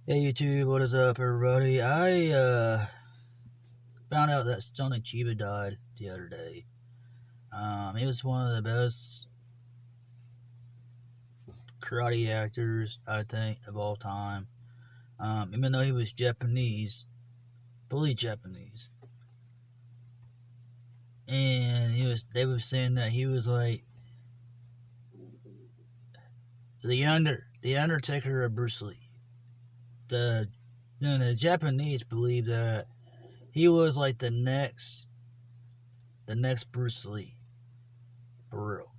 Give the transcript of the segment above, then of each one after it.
Hey YouTube, what is up everybody? I found out that Sony Chiba died the other day. He was one of the best karate actors, I think, of all time. Even though he was Japanese, fully Japanese. And they were saying that he was like the Undertaker of Bruce Lee. The Japanese believe that he was like the next Bruce Lee, for real.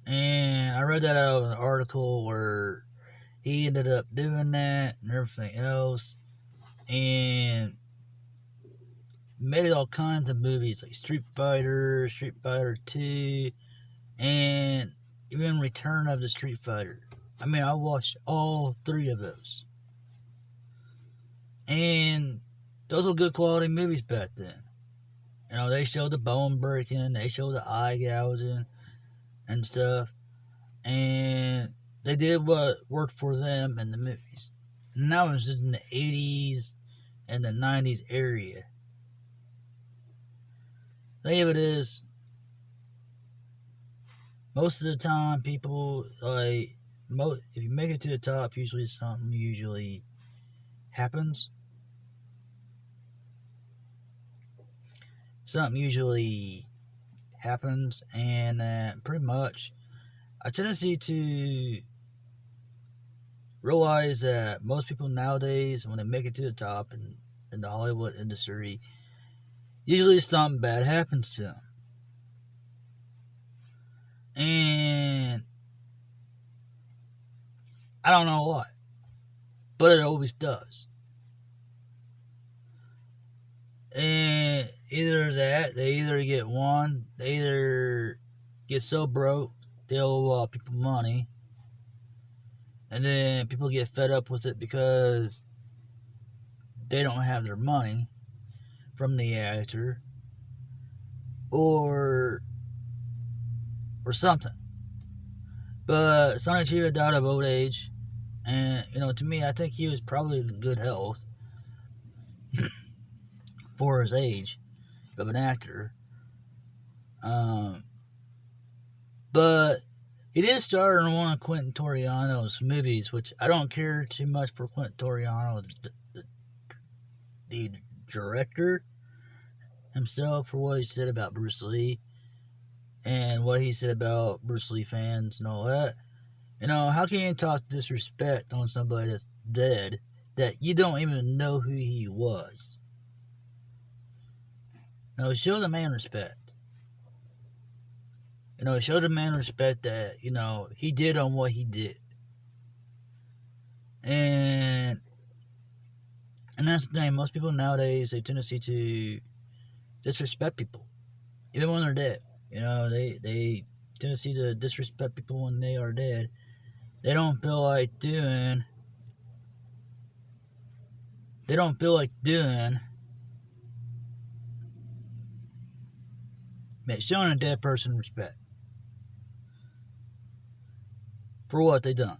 And I read that out of an article where he ended up doing that and everything else, and made all kinds of movies like Street Fighter 2, and even Return of the Street Fighter. I mean, I watched all three of those. And those were good quality movies back then. You know, they showed the bone breaking, they showed the eye gouging and stuff. And they did what worked for them in the movies. And that was just in the 80s and the 90s area. The thing of it is, most of the time, people, if you make it to the top, usually something happens. Something usually happens, and pretty much, a tendency to realize that most people nowadays, when they make it to the top in the Hollywood industry, usually something bad happens to them. And I don't know why, but it always does. And either that, they either they either get so broke, they owe people money, and then people get fed up with it because they don't have their money from the actor, or something. But Sony Chiba died of old age, and to me, I think he was probably in good health for his age of an actor. But he did star in one of Quentin Tarantino's movies, which I don't care too much for Quentin Tarantino, the director himself, for what he said about Bruce Lee and what he said about Bruce Lee fans and all that. How can you talk disrespect on somebody that's dead that you don't even know who he was? Show the man respect. Show the man respect that, he did on what he did. And that's the thing. Most people nowadays, they tendency to disrespect people, even when they're dead. They tendency to disrespect people when they are dead. They don't feel like doing. Showing a dead person respect for what they done.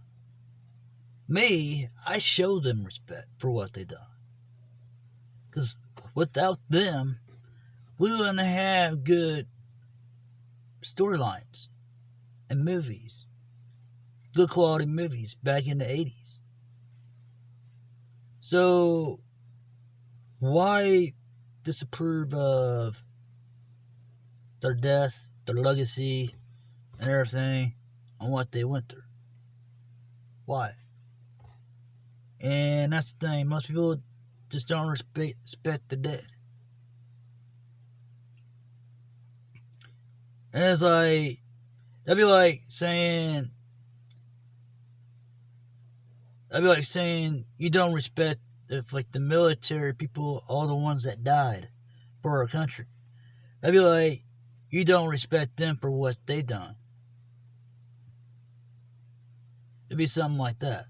Me, I show them respect for what they done. Because without them, we wouldn't have good storylines and movies. Good quality movies back in the 80s. So, why disapprove of their death, their legacy, and everything on what they went through? Why? And that's the thing. Most people just don't respect the dead. And it's like, that'd be like saying you don't respect the military people, all the ones that died for our country. That'd be like you don't respect them for what they done. It'd be something like that.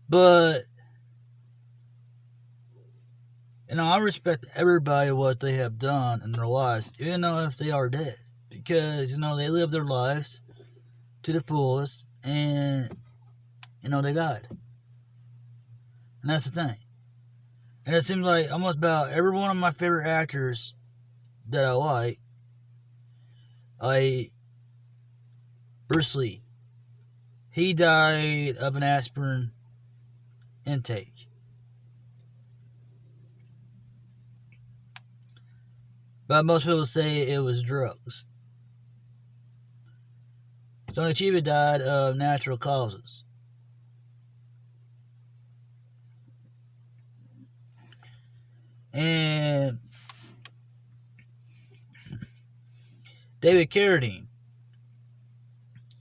But I respect everybody what they have done in their lives, even though if they are dead, because they live their lives to the fullest, and they died. And that's the thing. And it seems like almost about every one of my favorite actors that I Bruce Lee, he died of an aspirin intake. But most people say it was drugs. Sony Chiba died of natural causes. And David Carradine,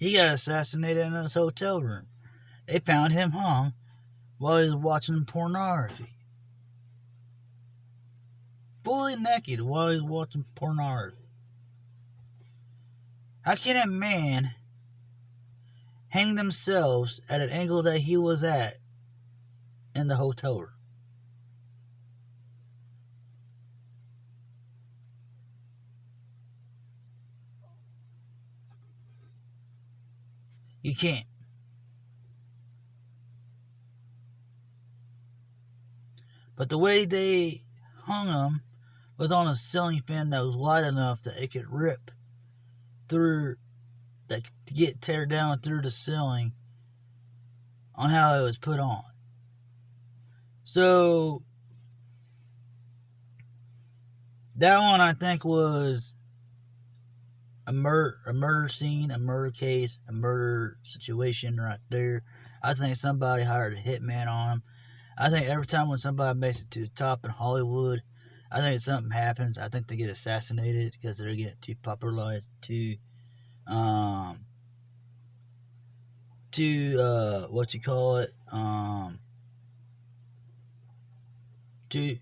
he got assassinated in his hotel room. They found him hung while he was watching pornography. Fully naked while he was watching pornography. How can a man hang themselves at an angle that he was at in the hotel room? You can't. But the way they hung him was on a ceiling fan that was wide enough that it could rip through, that to get tear down through the ceiling on how it was put on. So that one I think was a murder scene, a murder case, a murder situation right there. I think somebody hired a hitman on him. I think every time when somebody makes it to the top in Hollywood, I think something happens. I think they get assassinated because they're getting too popularized, too what you call it, too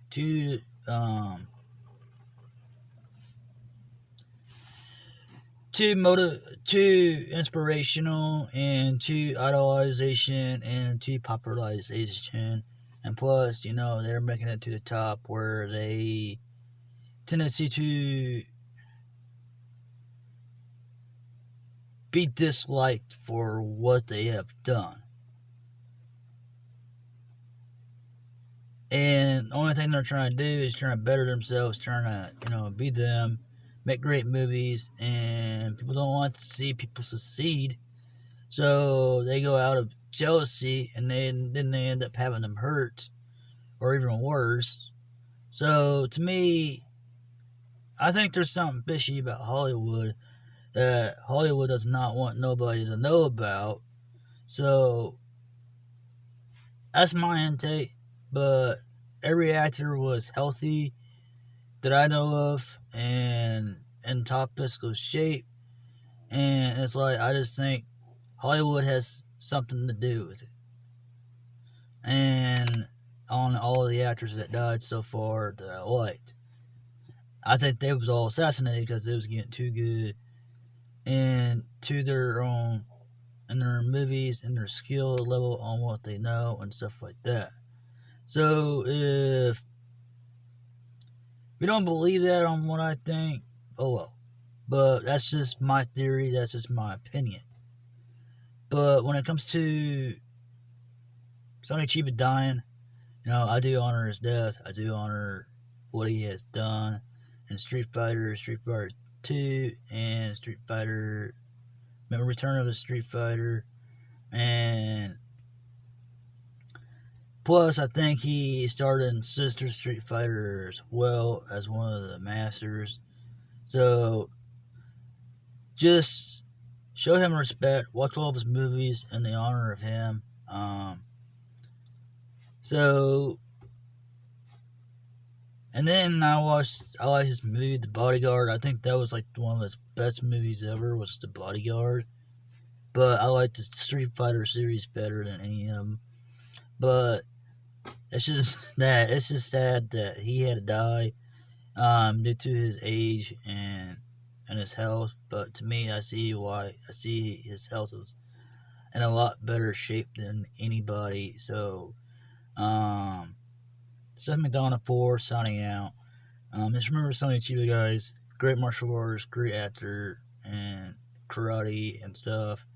too inspirational, and too idolization, and too popularization. And plus, they're making it to the top where they tendency to be disliked for what they have done. And the only thing they're trying to do is trying to better themselves, trying to, be them, make great movies, and people don't want to see people succeed. So they go out of jealousy, and then they end up having them hurt, or even worse. So to me, I think there's something fishy about Hollywood that Hollywood does not want nobody to know about. So that's my intake. But every actor was healthy that I know of and in top physical shape. And it's like, I just think Hollywood has something to do with it. And on all of the actors that died so far that I liked, I think they was all assassinated because they was getting too good and to their own, in their movies, and their skill level on what they know and stuff like that. So if you don't believe that on what I think, oh well. But that's just my theory, that's just my opinion. But when it comes to Sony Chiba dying, I do honor his death. I do honor what he has done in Street Fighter 2, and Street Fighter, Return of the Street Fighter, and plus I think he started in Sister Street Fighter as well as one of the masters. So just show him respect. Watch all of his movies in the honor of him. And then I like his movie, The Bodyguard. I think that was like one of his best movies ever, was The Bodyguard. But I like the Street Fighter series better than any of them. But it's just sad that he had to die due to his age and his health. But to me, I see his health was in a lot better shape than anybody. So, Seth MacDonald 4 signing out. Just remember Sony Chiba, guys. Great martial artist, great actor, and karate and stuff.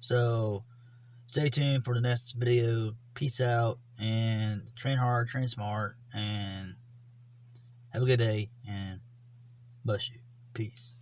So stay tuned for the next video. Peace out, and train hard, train smart, and have a good day, and bless you. Peace.